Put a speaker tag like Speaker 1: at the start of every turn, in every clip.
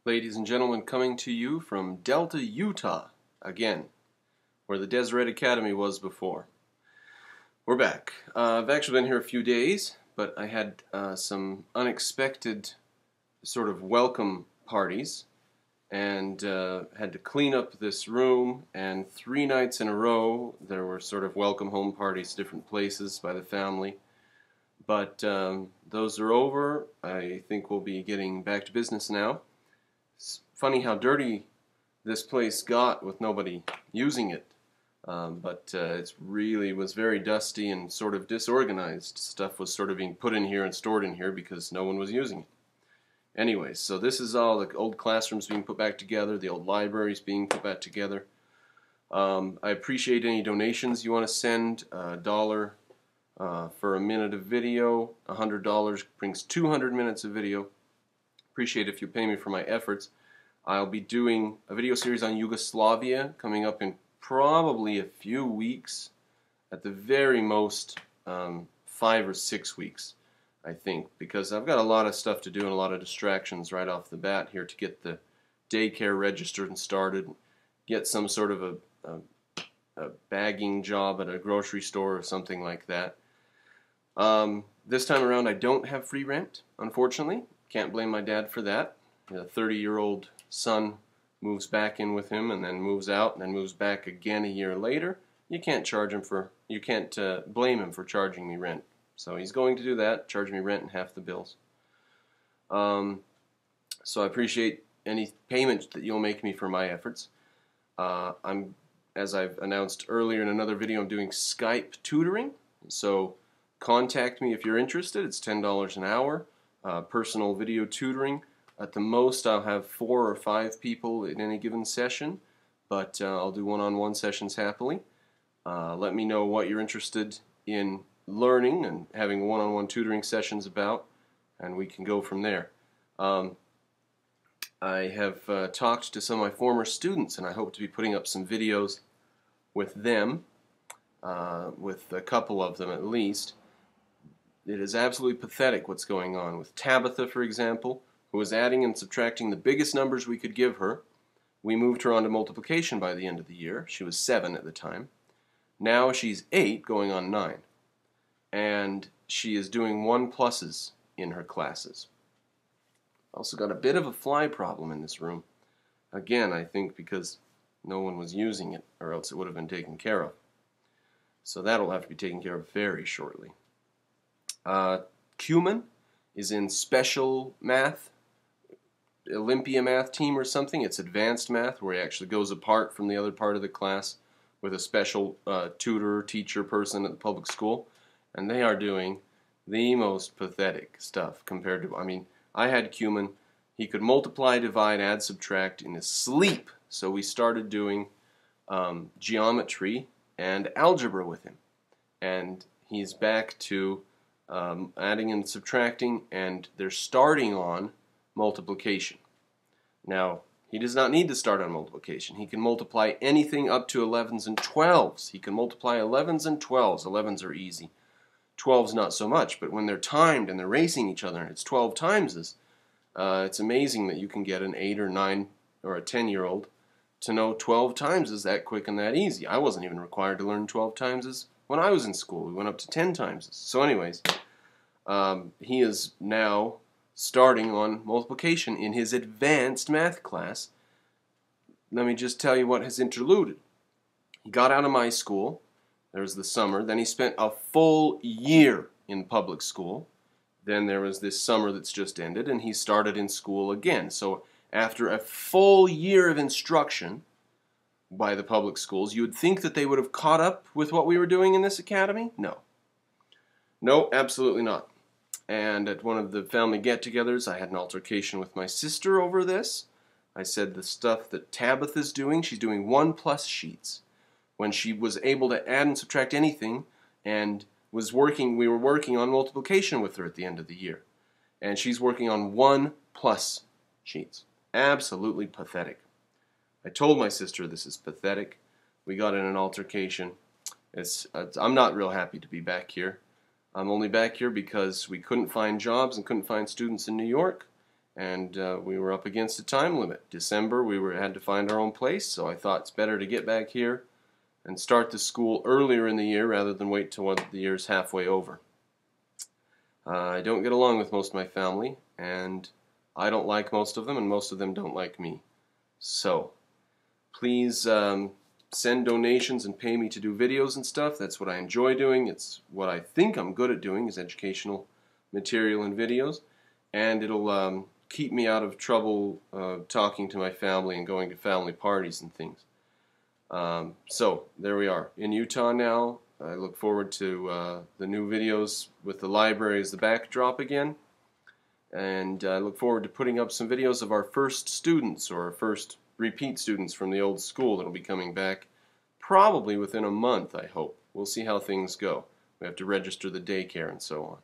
Speaker 1: Ladies and gentlemen, coming to you from Delta, Utah, again, where the Deseret Academy was before. We're back. I've actually been here a few days, but I had some unexpected sort of welcome parties and had to clean up this room, and 3 nights in a row there were sort of welcome home parties, different places by the family. But those are over. I think we'll be getting back to business now. It's funny how dirty this place got with nobody using it, but it really was very dusty and sort of disorganized. Stuff was sort of being put in here and stored in here because no one was using it. Anyways, so this is all the old classrooms being put back together, the old libraries being put back together. I appreciate any donations you want to send. $1 for a minute of video, $100 brings 200 minutes of video. Appreciate if you pay me for my efforts. I'll be doing a video series on Yugoslavia coming up in probably a few weeks, at the very most 5 or 6 weeks, I think, because I've got a lot of stuff to do and a lot of distractions right off the bat here to get the daycare registered and started, get some sort of a bagging job at a grocery store or something like that. This time around I don't have free rent, unfortunately. Can't blame my dad for that. A 30-year-old son moves back in with him and then moves out and then moves back again a year later. You can't blame him for charging me rent. So he's going to do that, charge me rent and half the bills. So I appreciate any payment that you'll make me for my efforts. As I've announced earlier in another video, I'm doing Skype tutoring. So contact me if you're interested. It's $10 an hour. Personal video tutoring. At the most I'll have 4 or 5 people in any given session, but I'll do one-on-one sessions happily. Let me know what you're interested in learning and having one-on-one tutoring sessions about, and we can go from there. I have talked to some of my former students, and I hope to be putting up some videos with them, with a couple of them at least. It is absolutely pathetic what's going on with Tabitha, for example, who was adding and subtracting the biggest numbers we could give her. We moved her on to multiplication by the end of the year. She was 7 at the time. Now she's 8, going on 9. And she is doing 1+s in her classes. Also got a bit of a fly problem in this room. Again, I think because no one was using it, or else it would have been taken care of. So that'll have to be taken care of very shortly. Cumin is in special math, Olympia math team or something. It's advanced math, where he actually goes apart from the other part of the class with a special tutor, teacher person at the public school. And they are doing the most pathetic stuff compared to, I mean, I had Cumin. He could multiply, divide, add, subtract in his sleep. So we started doing geometry and algebra with him. And he's back to adding and subtracting, and they're starting on multiplication. Now, he does not need to start on multiplication. He can multiply anything up to 11s and 12s. He can multiply 11s and 12s. 11s are easy. 12s not so much, but when they're timed and they're racing each other and it's 12 timeses, it's amazing that you can get an 8 or 9 or a 10-year-old to know 12 timeses that quick and that easy. I wasn't even required to learn 12 timeses when I was in school. We went up to 10 timeses. So anyways, he is now starting on multiplication in his advanced math class. Let me just tell you what has interluded. He got out of my school. There was the summer. Then he spent a full year in public school. Then there was this summer that's just ended, and he started in school again. So after a full year of instruction by the public schools, you would think that they would have caught up with what we were doing in this academy? No. No, absolutely not. And at one of the family get-togethers, I had an altercation with my sister over this. I said the stuff that Tabitha's doing, she's doing 1+ sheets. When she was able to add and subtract anything, and we were working on multiplication with her at the end of the year. And she's working on 1+ sheets. Absolutely pathetic. I told my sister this is pathetic. We got in an altercation. I'm not real happy to be back here. I'm only back here because we couldn't find jobs and couldn't find students in New York, and we were up against a time limit. December, had to find our own place, so I thought it's better to get back here and start the school earlier in the year rather than wait till the year's halfway over. I don't get along with most of my family, and I don't like most of them, and most of them don't like me. So, please send donations and pay me to do videos and stuff. That's what I enjoy doing. It's what I think I'm good at doing, is educational material and videos. And it'll keep me out of trouble talking to my family and going to family parties and things. So, there we are. In Utah now. I look forward to the new videos with the library as the backdrop again. And I look forward to putting up some videos of our first students, or our first repeat students from the old school that'll be coming back probably within a month, I hope. We'll see how things go. We have to register the daycare and so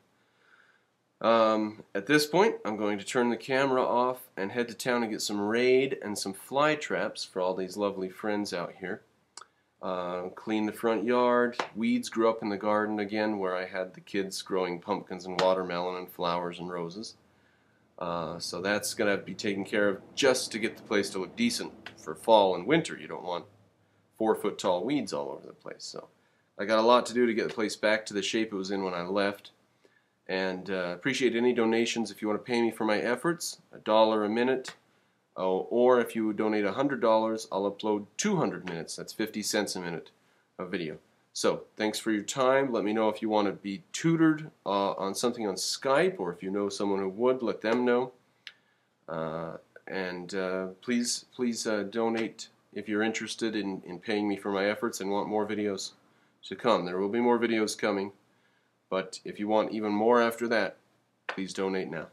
Speaker 1: on. At this point, I'm going to turn the camera off and head to town and get some Raid and some fly traps for all these lovely friends out here. Clean the front yard. Weeds grew up in the garden again, where I had the kids growing pumpkins and watermelon and flowers and roses. So that's going to be taken care of just to get the place to look decent for fall and winter. You don't want 4-foot tall weeds all over the place. So I got a lot to do to get the place back to the shape it was in when I left. And appreciate any donations if you want to pay me for my efforts. $1 a minute. Or if you donate $100, I'll upload 200 minutes. That's 50 cents a minute of video. So, thanks for your time. Let me know if you want to be tutored on something on Skype, or if you know someone who would, let them know. Please donate if you're interested in paying me for my efforts and want more videos to come. There will be more videos coming, but if you want even more after that, please donate now.